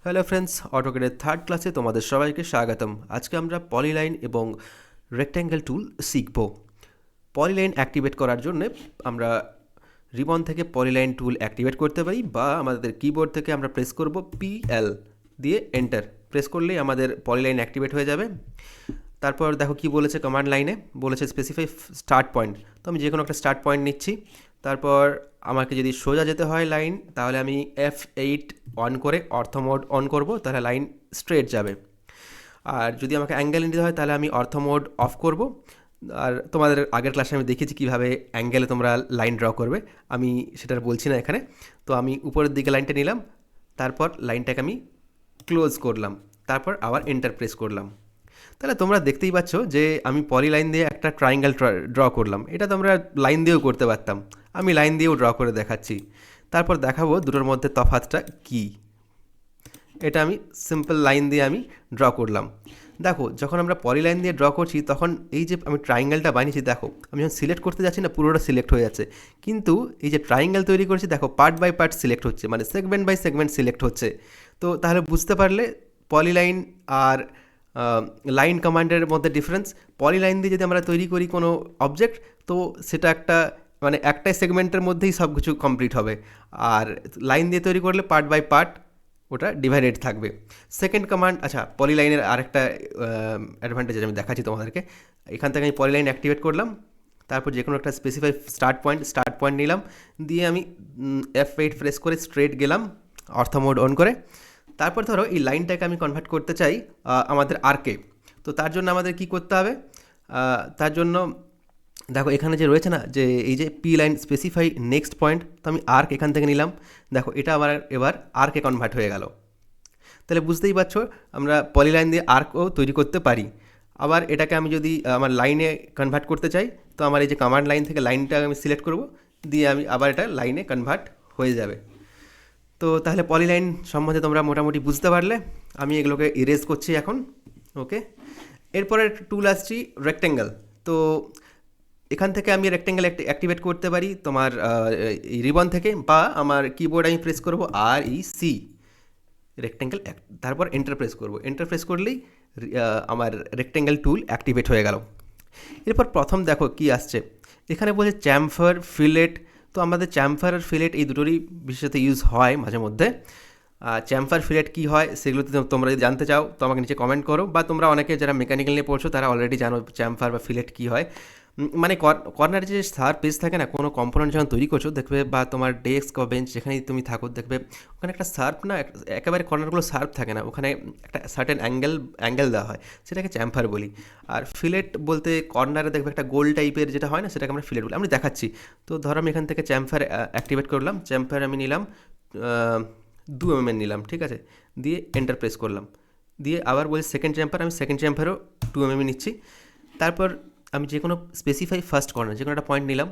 Hello friends, অটোকেডের third ক্লাসে তোমাদের সবাইকে স্বাগতম। আজকে আমরা পলিলাইন এবং রেক্ট্যাঙ্গেল টুল শিখব। পলিলাইন অ্যাক্টিভেট করার জন্য আমরা রিবন থেকে পলিলাইন টুল অ্যাক্টিভেট করতে পারি, বা আমাদের কিবোর্ড থেকে আমরা প্রেস করব PL দিয়ে এন্টার প্রেস করলেই আমাদের পলিলাইন অ্যাক্টিভেট হয়ে যাবে। তারপর দেখো কি বলেছে, কমান্ড লাইনে বলেছে স্পেসিফাই স্টার্ট পয়েন্ট। তো আমি যে কোনো একটা স্টার্ট পয়েন্ট নিচ্ছি। তারপর আমাকে যদি সোজা যেতে হয় লাইন, তাহলে আমি F8 অন করে অর্থ মোড অন করব, তাহলে লাইন স্ট্রেট যাবে। আর যদি আমাকে অ্যাঙ্গেল নিতে হয় তাহলে আমি অর্থ মোড অফ করব। আর তোমাদের আগের ক্লাসে আমি দেখিয়েছি কীভাবে অ্যাঙ্গেলে তোমরা লাইন ড্র করবে, আমি সেটা বলছি না এখানে। তো আমি উপরের দিকে লাইনটা নিলাম, তারপর লাইনটাকে আমি ক্লোজ করলাম, তারপর আবার এন্টার প্রেস করলাম। তাহলে তোমরা দেখতেই পাচ্ছ যে আমি পলিলাইন দিয়ে একটা ট্রায়াঙ্গেল ড্র করলাম। এটা তোমরা লাইন দিয়েও করতে পারতাম, আমি লাইন দিয়েও ড্র করে দেখাচ্ছি। তারপর দেখাবো দুটোর মধ্যে তফাৎটা কী। এটা আমি সিম্পল লাইন দিয়ে আমি ড্র করলাম। দেখো, যখন আমরা পলিলাইন দিয়ে ড্র করছি তখন এই যে আমি ট্রায়াঙ্গেলটা বানিয়েছি, দেখো আমি যখন সিলেক্ট করতে যাচ্ছি না, পুরোটা সিলেক্ট হয়ে যাচ্ছে। কিন্তু এই যে ট্রায়াঙ্গেল তৈরি করেছি, দেখো পার্ট বাই পার্ট সিলেক্ট হচ্ছে, মানে সেগমেন্ট বাই সেগমেন্ট সিলেক্ট হচ্ছে। তো তাহলে বুঝতে পারলে পলিলাইন আর লাইন কমান্ডের মধ্যে ডিফারেন্স। পলিলাইন দিয়ে যদি আমরা তৈরি করি কোনো অবজেক্ট, তো সেটা একটা মানে একটাই সেগমেন্টের মধ্যেই সব কিছু কমপ্লিট হবে। আর লাইন দিয়ে তৈরি করলে পার্ট বাই পার্ট ওটা ডিভাইডেড থাকবে। সেকেন্ড কমান্ড, আচ্ছা পলিলাইনের আরেকটা অ্যাডভান্টেজ আমি দেখাচ্ছি তোমাদেরকে। এখান থেকে আমি পলিলাইন অ্যাক্টিভেট করলাম, তারপর যে কোনো একটা স্পেসিফাই স্টার্ট পয়েন্ট নিলাম, দিয়ে আমি F8 প্রেস করে স্ট্রেট গেলাম অর্থ মোড অন করে। তারপর ধরো এই লাইনটাকে আমি কনভার্ট করতে চাই আমাদের আর্কে। তো তার জন্য আমাদের কি করতে হবে? তার জন্য দেখো এখানে যে রয়েছে না, যে এই যে P line specify next point, তো আমি আর্ক এখান থেকে নিলাম। দেখো এটা আবার এবার আর্কে কনভার্ট হয়ে গেল। তাহলে বুঝতেই পারছো আমরা পলিলাইন দিয়ে আর্কও তৈরি করতে পারি। আবার এটাকে আমি যদি আমার লাইনে কনভার্ট করতে চাই, তো আমার এই যে কমান্ড লাইন থেকে লাইনটা আমি সিলেক্ট করব, দিয়ে আমি আবার এটা লাইনে কনভার্ট হয়ে যাবে। তো তাহলে পলিলাইন সম্বন্ধে তোমরা মোটামুটি বুঝতে পারলে। আমি এগুলোকে ইরেজ করছি এখন। ওকে, এরপরে টুল আসছি রেক্টেঙ্গেল। তো এখান থেকে আমি রেক্টেঙ্গেল অ্যাক্টিভেট করতে পারি তোমার এই রিবন থেকে, বা আমার কিবোর্ড আমি প্রেস করব REC রেক্টেঙ্গেল, তারপর এন্টার প্রেস করব। এন্টার প্রেস করলেই আমার রেক্টেঙ্গেল টুল অ্যাক্টিভেট হয়ে গেল। এরপর প্রথম দেখো কি আসছে, এখানে বলছে চ্যামফার, ফিলেট। তো আমাদের চ্যামফার আর ফিলেট এই দুটোরই বিশেষত ইউজ হয় মাঝে মধ্যে। চ্যামফার ফিলেট কী হয় সেগুলো তোমরা যদি জানতে চাও তো আমাকে নিচে কমেন্ট করো, বা তোমরা অনেকে যারা মেকানিক্যাল নিয়ে পড়ছো তারা অলরেডি জানো চ্যামফার বা ফিলেট কী হয়। মানে কর্নারে যে সার পেজ থাকে না, কোনো কম্পোনেন্ট যখন তৈরি করছো দেখবে, বা তোমার ডেস্ক বা বেঞ্চ যেখানেই তুমি থাকো দেখবে ওখানে একটা সার্ফ না, একেবারে কর্নারগুলো সার্ফ থাকে না, ওখানে একটা সার্টেন অ্যাঙ্গেল দেওয়া হয়, সেটাকে চ্যামফার বলি। আর ফিলেট বলতে কর্নারে দেখবে একটা গোল টাইপের যেটা হয় না, সেটাকে আমরা ফিলেট বলি। আমি দেখাচ্ছি। তো ধরো আমি এখান থেকে চ্যামফার অ্যাক্টিভেট করলাম। চ্যামফার আমি নিলাম 2 mm নিলাম, ঠিক আছে, দিয়ে এন্টার প্রেস করলাম। দিয়ে আবার বলছি সেকেন্ড চ্যাম্পার, আমি সেকেন্ড চ্যাম্পারও 2 mm নিচ্ছি। তারপর আমি যে কোনো স্পেসিফাই ফার্স্ট কর্নার যে কোনো একটা পয়েন্ট নিলাম।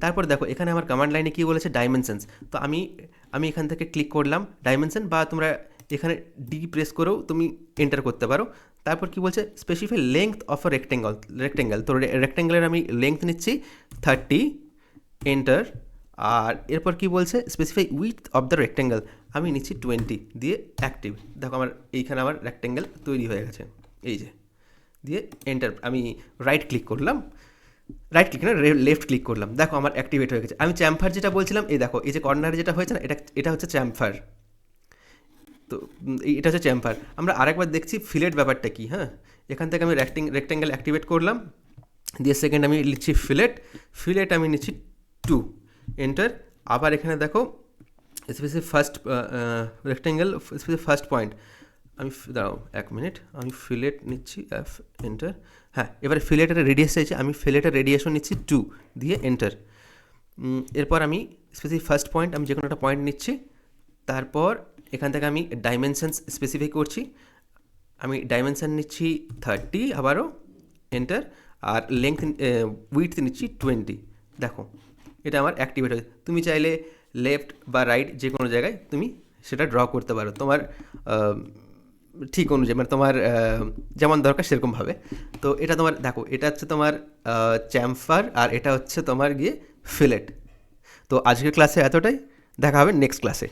তারপর দেখো এখানে আমার কমান্ড লাইনে কী বলেছে, ডাইমেনশনস। তো আমি এখান থেকে ক্লিক করলাম ডাইমেনশন, বা তোমরা এখানে ডি প্রেস করেও তুমি এন্টার করতে পারো। তারপর কি বলছে, specify length of a rectangle. তো রেক্টেঙ্গেলের আমি লেংথ নিচ্ছি 30, এন্টার। আর এরপর কি বলছে, specify with of the rectangle, আমি নিচ্ছি 20, দিয়ে অ্যাক্টিভ। দেখো আমার এইখানে আমার রেক্টেঙ্গেল তৈরি হয়ে গেছে, এই যে, দিয়ে এন্টার। আমি রাইট ক্লিক করলাম, রাইট ক্লিক না লেফট ক্লিক করলাম, দেখো আমার অ্যাক্টিভেট হয়ে গেছে। আমি চ্যাম্পার যেটা বলছিলাম, এই দেখো এই যে কর্নারে যেটা হয়েছে না, এটা হচ্ছে চ্যাম্পার। তো এটা হচ্ছে চ্যাম্পার। আমরা আরেকবার দেখছি ফিলেট ব্যাপারটা কি। হ্যাঁ, এখান থেকে আমি রেক্টেঙ্গেল অ্যাক্টিভেট করলাম, দিয়ে সেকেন্ড আমি লিখছি ফিলেট আমি নিচ্ছি 2, এন্টার। আবার এখানে দেখো specific first rectangle specific first point, আমি দাঁড়াও 1 মিনিট, আমি ফিলেট নিচ্ছি এন্টার। হ্যাঁ, এবার ফিলেটের রেডিয়াস চাইছি, আমি ফিলেটের রেডিয়েশন নিচ্ছি 2, দিয়ে এন্টার। এরপর আমি স্পেসিফিক ফার্স্ট পয়েন্ট, আমি যে কোনো একটা পয়েন্ট নিচ্ছি। তারপর এখান থেকে আমি ডাইমেনশনস স্পেসিফাই করছি, আমি ডাইমেনশন নিচ্ছি 30, আবারও এন্টার। আর লেংথ উইডথ নিচ্ছি 20। দেখো এটা আমার অ্যাক্টিভেট হয়েছে। তুমি চাইলে লেফট বা রাইট যে কোনো জায়গায় তুমি সেটা ড্র করতে পারো তোমার ঠিক অনুযায়ী, মানে তোমার যেমন দরকার সেরকমভাবে। তো এটা তোমার দেখো, এটা হচ্ছে তোমার চ্যাম্পার, আর এটা হচ্ছে তোমার গিয়ে ফিলেট। তো আজকের ক্লাসে এতটাই, দেখা হবে নেক্সট ক্লাসে।